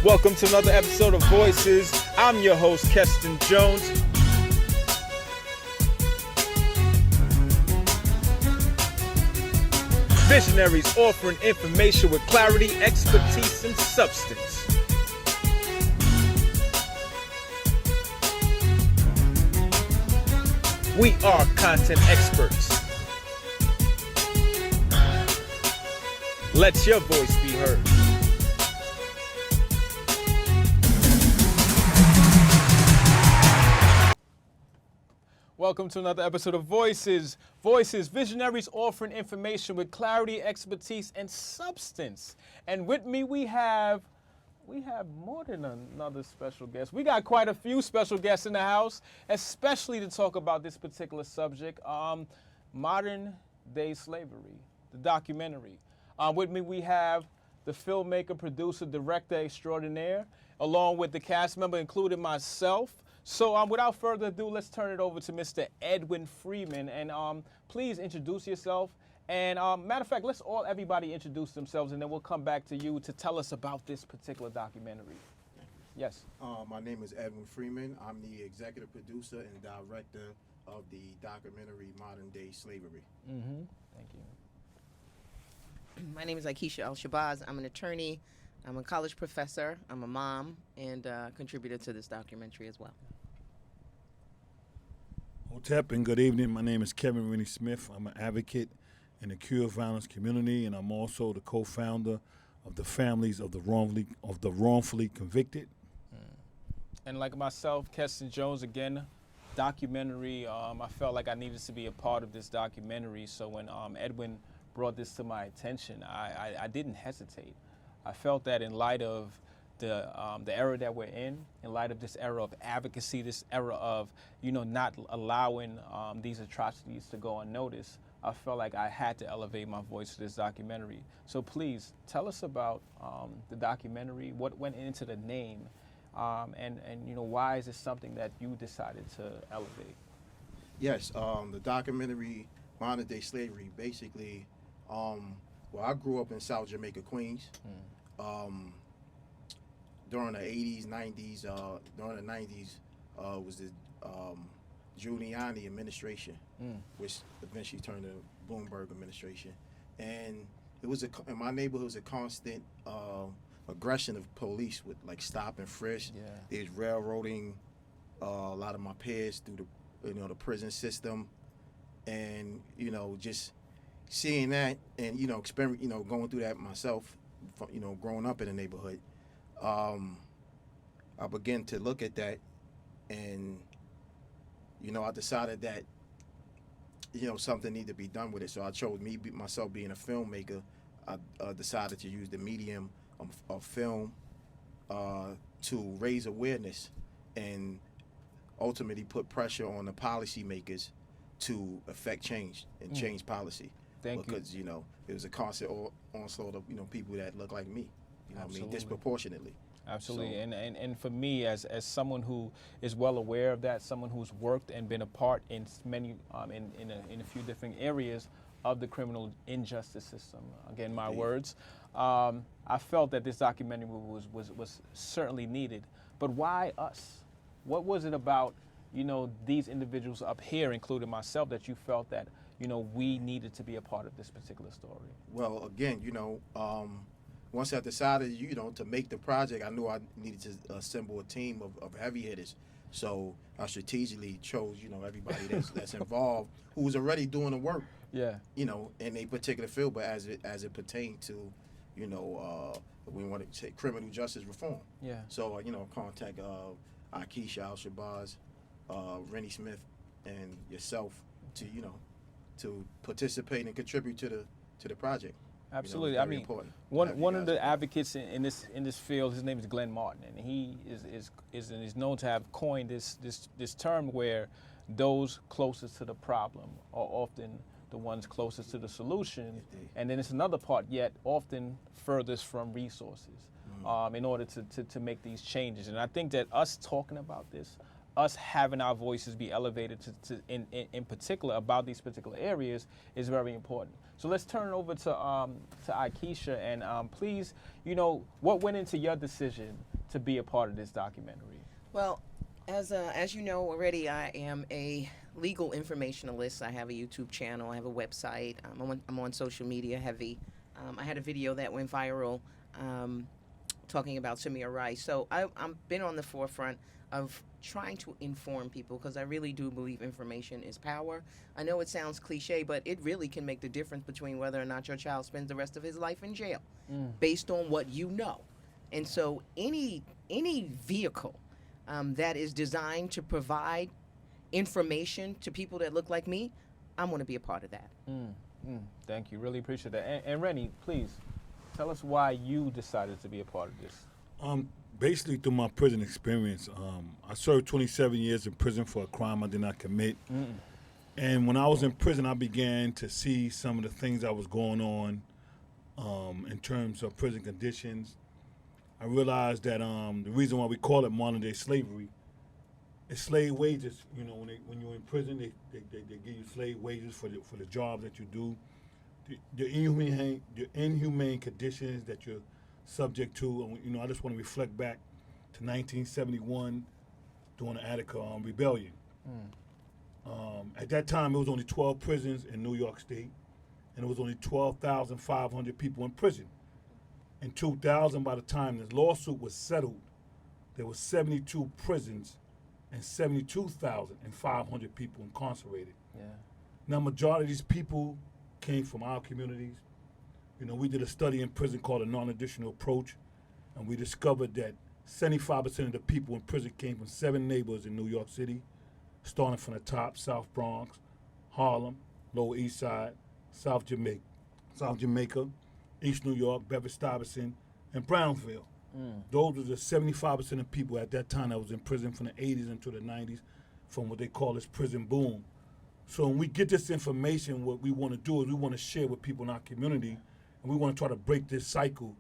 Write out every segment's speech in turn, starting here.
Welcome to another episode of Voices. I'm your host, Keston Jones. Visionaries offering information with clarity, expertise, and substance. We are content experts. Let your voice be heard. Welcome to another episode of Voices. Voices, visionaries offering information with clarity, expertise, and substance. And with me we have more than another special guest. We got quite a few special guests in the house, especially to talk about this particular subject, modern day slavery, the documentary. With me we have the filmmaker, producer, director extraordinaire, along with the cast member, including myself. So without further ado, let's turn it over to Mr. Edwin Freeman, and please introduce yourself. And matter of fact, everybody introduce themselves, and then we'll come back to you to tell us about this particular documentary. Yes. My name is Edwin Freeman. I'm the executive producer and director of the documentary Modern Day Slavery. Mm-hmm. Thank you. My name is Ikiesha Al-Shabazz. I'm an attorney. I'm a college professor. I'm a mom and contributor to this documentary as well. Hotep, and good evening. My name is Kevin Renny Smith. I'm an advocate in the Cure Violence community, and I'm also the co-founder of the Families of the Wrongfully Convicted. And like myself, Keston Jones, again, documentary. I felt like I needed to be a part of this documentary, so when Edwin brought this to my attention, I didn't hesitate. I felt that in light of the era that we're in light of this era of advocacy, this era of not allowing these atrocities to go unnoticed, I felt like I had to elevate my voice to this documentary. So please tell us about the documentary, what went into the name, and why is this something that you decided to elevate? Yes, the documentary Modern Day Slavery, basically, I grew up in South Jamaica, Queens. During the 80s, 90s, during the 90s was the Giuliani administration, which eventually turned to Bloomberg administration. And it was in my neighborhood, it was a constant aggression of police with like stop and frisk. Yeah. They was railroading a lot of my peers through the prison system, and just seeing that and going through that myself, growing up in the neighborhood. I began to look at that, and I decided that something needed to be done with it. So I chose myself being a filmmaker. I decided to use the medium of film to raise awareness and ultimately put pressure on the policymakers to affect change and change policy. Because it was a constant onslaught of people that look like me. Disproportionately. Absolutely, so, and for me, as someone who is well aware of that, someone who's worked and been a part in many in a few different areas of the criminal injustice system. Again, my words. I felt that this documentary was certainly needed. But why us? What was it about these individuals up here, including myself, that you felt that we needed to be a part of this particular story? Well, again, once I decided, to make the project, I knew I needed to assemble a team of heavy hitters. So I strategically chose, everybody that's involved who was already doing the work. Yeah. In a particular field, but as it pertained to, we want to say criminal justice reform. Yeah. So contact Ikiesha Al-Shabazz, Renny Smith, and yourself to participate and contribute to the project. Absolutely. I mean, important. One of the advocates in this field, his name is Glenn Martin, and he is known to have coined this term where those closest to the problem are often the ones closest to the solution, and then it's another part yet often furthest from resources in order to make these changes. And I think that us talking about this, us having our voices be elevated in particular about these particular areas is very important. So let's turn it over to Ikiesha, and please, what went into your decision to be a part of this documentary? Well, as you know already, I am a legal informationalist. I have a YouTube channel. I have a website. I'm on social media heavy. I had a video that went viral talking about Samir Rice. So I've been on the forefront of trying to inform people because I really do believe information is power. I know it sounds cliche, but it really can make the difference between whether or not your child spends the rest of his life in jail based on what you know. And so any vehicle that is designed to provide information to people that look like me, I'm going to be a part of that. Thank you. Really appreciate that. And Renny, please tell us why you decided to be a part of this. Basically, through my prison experience, I served 27 years in prison for a crime I did not commit. And when I was in prison, I began to see some of the things that was going on in terms of prison conditions. I realized that the reason why we call it modern day slavery is slave wages. When you're in prison, they give you slave wages for the job that you do. The inhumane conditions that you're subject to. And, I just want to reflect back to 1971 during the Attica rebellion. At that time, it was only 12 prisons in New York State, and it was only 12,500 people in prison. In 2000, by the time this lawsuit was settled, there were 72 prisons and 72,500 people incarcerated. Now, majority of these people came from our communities. We did a study in prison called a non-additional approach, and we discovered that 75% of the people in prison came from 7 neighborhoods in New York City, starting from the top: South Bronx, Harlem, Lower East Side, South Jamaica, East New York, Bedford-Stuyvesant, and Brownsville. Those were the 75% of people at that time that was in prison from the 80s into the 90s, from what they call this prison boom. So when we get this information, what we want to do is we want to share with people in our community, and we want to try to break this cycle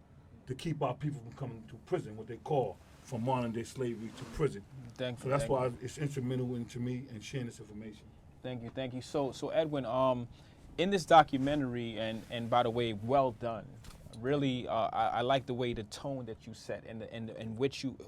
to keep our people from coming to prison, what they call from modern day slavery to prison. So that's why it's instrumental to me in sharing this information. Thank you. So Edwin, in this documentary, and by the way, well done. Really, I like the way the tone that you set and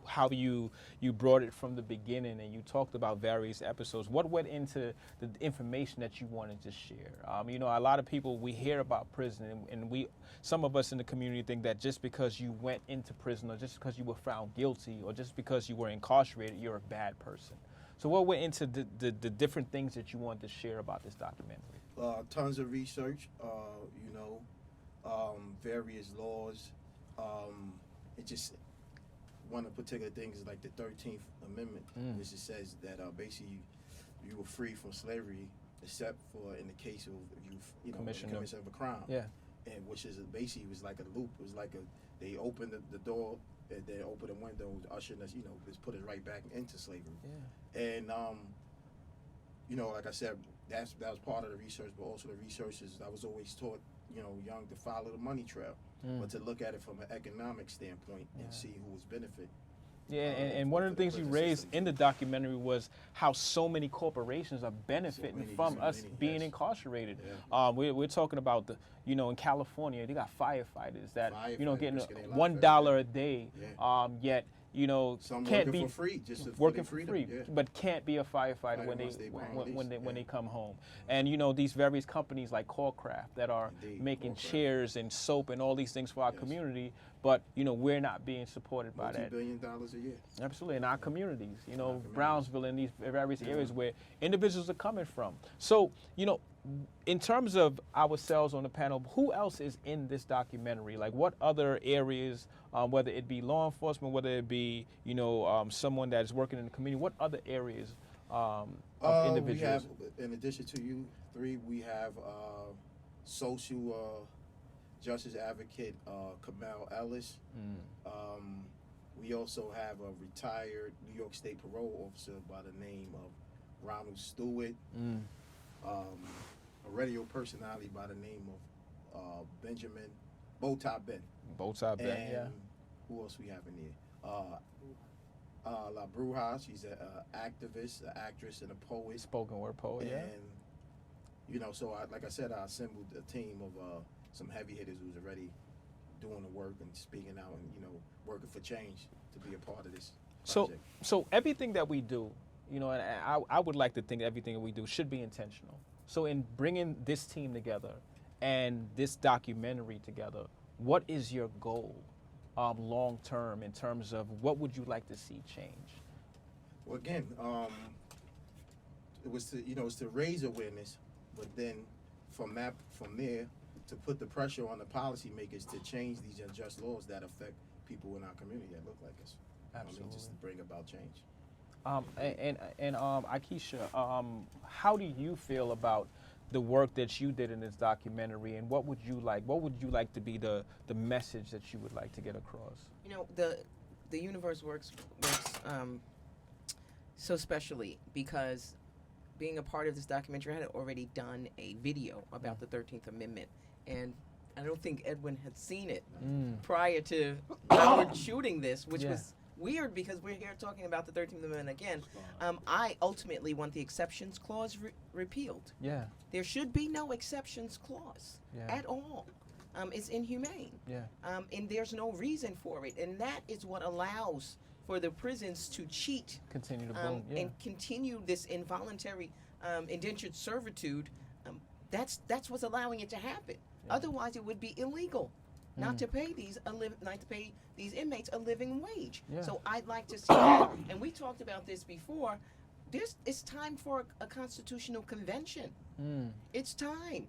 how you brought it from the beginning, and you talked about various episodes. What went into the information that you wanted to share? A lot of people, we hear about prison, and some of us in the community think that just because you went into prison, or just because you were found guilty, or just because you were incarcerated, you're a bad person. So what went into the different things that you wanted to share about this documentary? Tons of research, various laws. It just one of the particular things is like the 13th Amendment, which it says that basically you were free from slavery except for in the case of commission of a crime. And which is basically was like a loop. It was like they opened the door and then opened the window, ushering us, just put us right back into slavery. And like I said, that was part of the research, but also the research is I was always taught, young, to follow the money trail, but to look at it from an economic standpoint and see who was benefiting. And one of the things you raised in the documentary was how so many corporations are benefiting from us being incarcerated. We're talking about in California, they got firefighters that getting $1 a day, yet some can't working be for free, just working for free, but can't be a firefighter when they come home. And these various companies like Callcraft that are making chairs and soap and all these things for our community, but we're not being supported by that. $multi-billion a year. Absolutely, in our communities, Brownsville and these various areas where individuals are coming from. So in terms of ourselves on the panel, who else is in this documentary? Like, what other areas, whether it be law enforcement, whether it be, someone that is working in the community, what other areas of individuals? We have, in addition to you three, we have social justice advocate Kamel Ellis. We also have a retired New York State parole officer by the name of Ronald Stewart. A radio personality by the name of Benjamin Bowtie Ben. Bowtie Ben, and who else we have in here? La Bruja, she's an activist, an actress, and a poet. Spoken word poet, and you know, so like I said, I assembled a team of some heavy hitters who's already doing the work and speaking out and, you know, working for change to be a part of this project. So everything that we do, you know, and I would like to think everything that we do should be intentional. So in bringing this team together and this documentary together, what is your goal long term in terms of what would you like to see change? Well, again, it was to, you know, it's to raise awareness, but then from there to put the pressure on the policymakers to change these unjust laws that affect people in our community that look like us. Absolutely. I mean, just to bring about change. Ikiesha, how do you feel about the work that you did in this documentary, and what would you like to be the message that you would like to get across? You know, the universe works so specially because being a part of this documentary, I had already done a video about the 13th Amendment, and I don't think Edwin had seen it prior to Howard shooting this, which was weird because we're here talking about the 13th Amendment again. I ultimately want the exceptions clause repealed. Yeah. There should be no exceptions clause at all. It's inhumane. Yeah. And there's no reason for it. And that is what allows for the prisons to cheat Continue to boom. and continue this involuntary indentured servitude. That's what's allowing it to happen. Otherwise, it would be illegal not to pay these inmates a living wage. Yeah. So I'd like to see that. And we talked about this before. It's time for a constitutional convention. It's time.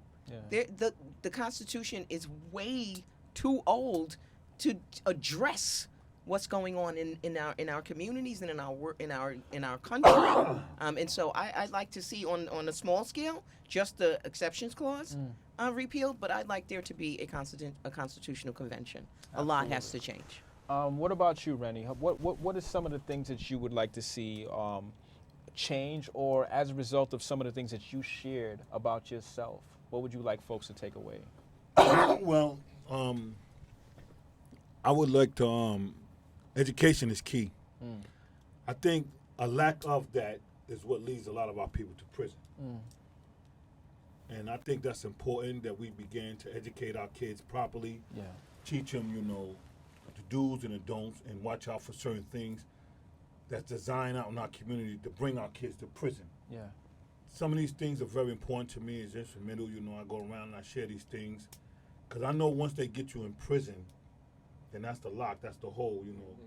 Yeah. The Constitution is way too old to address what's going on in our communities and in our country. And so I'd like to see on a small scale just the exceptions clause repealed, but I'd like there to be a constitutional convention. A lot has to change. What about you, Renny? What are some of the things that you would like to see change, or as a result of some of the things that you shared about yourself? What would you like folks to take away? Well, I would like to, education is key. I think a lack of that is what leads a lot of our people to prison. And I think that's important that we begin to educate our kids properly, teach them, you know, the do's and the don'ts, and watch out for certain things that's designed out in our community to bring our kids to prison. Yeah. Some of these things are very important to me as instrumental. You know, I go around and I share these things because I know once they get you in prison, then that's the lock, that's the hole, you know.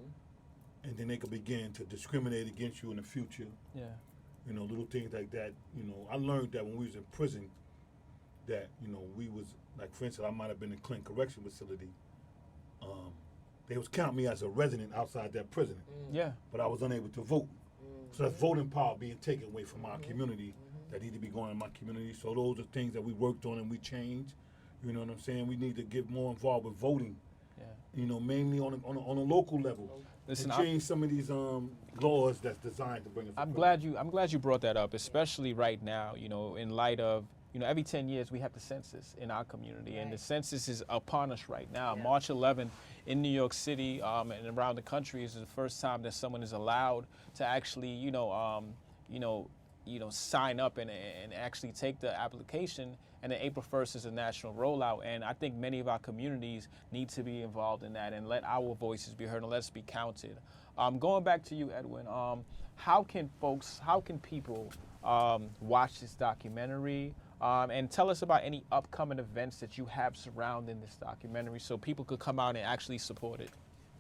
And then they can begin to discriminate against you in the future. Yeah. You know, little things like that. You know, I learned that when we was in prison that, you know, we was, like for instance, I might have been in Clinton Correction Facility. They was counting me as a resident outside that prison. Yeah. But I was unable to vote. So that's voting power being taken away from our community that need to be going in my community. So those are things that we worked on and we changed. You know what I'm saying? We need to get more involved with voting. Yeah. You know, mainly on a local level. Listen, and change some of these laws that's designed to bring us. I'm glad you brought that up, especially right now. You know, in light of, you know, every 10 years we have the census in our community, and the census is upon us right now. Yeah. March 11th in New York City and around the country is the first time that someone is allowed to actually, sign up and actually take the application. And then April 1st is a national rollout, and I think many of our communities need to be involved in that and let our voices be heard and let us be counted. Going back to you, Edwin, how can people watch this documentary? And tell us about any upcoming events that you have surrounding this documentary so people could come out and actually support it.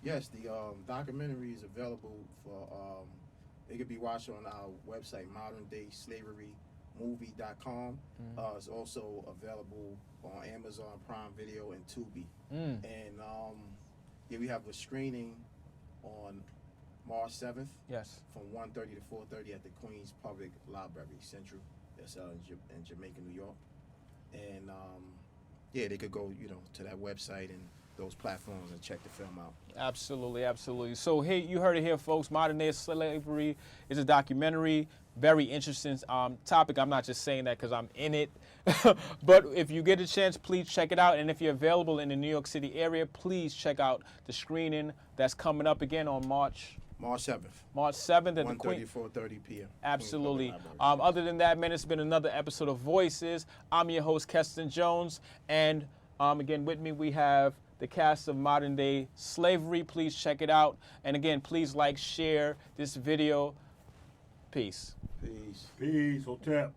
Yes, the documentary is available for, it could be watched on our website, moderndayslaverymovie.com. It's also available on Amazon Prime Video and Tubi. And we have a screening on March 7th. Yes. From 1:30 to 4:30 at the Queens Public Library Central. That's in Jamaica, New York. And they could go, to that website and those platforms and check the film out. Absolutely, absolutely. So here, you heard it here, folks. Modern Day Slavery is a documentary. Very interesting topic. I'm not just saying that because I'm in it. But if you get a chance, please check it out. And if you're available in the New York City area, please check out the screening that's coming up again on March March 7th. March 7th at the 1:30, 4:30 p.m. Absolutely. Queens Public Library. Other than that, man, it's been another episode of Voices. I'm your host, Keston Jones. And again, with me, we have the cast of Modern Day Slavery. Please check it out. And again, please like, share this video. Peace. Peace. Peace. Hotep.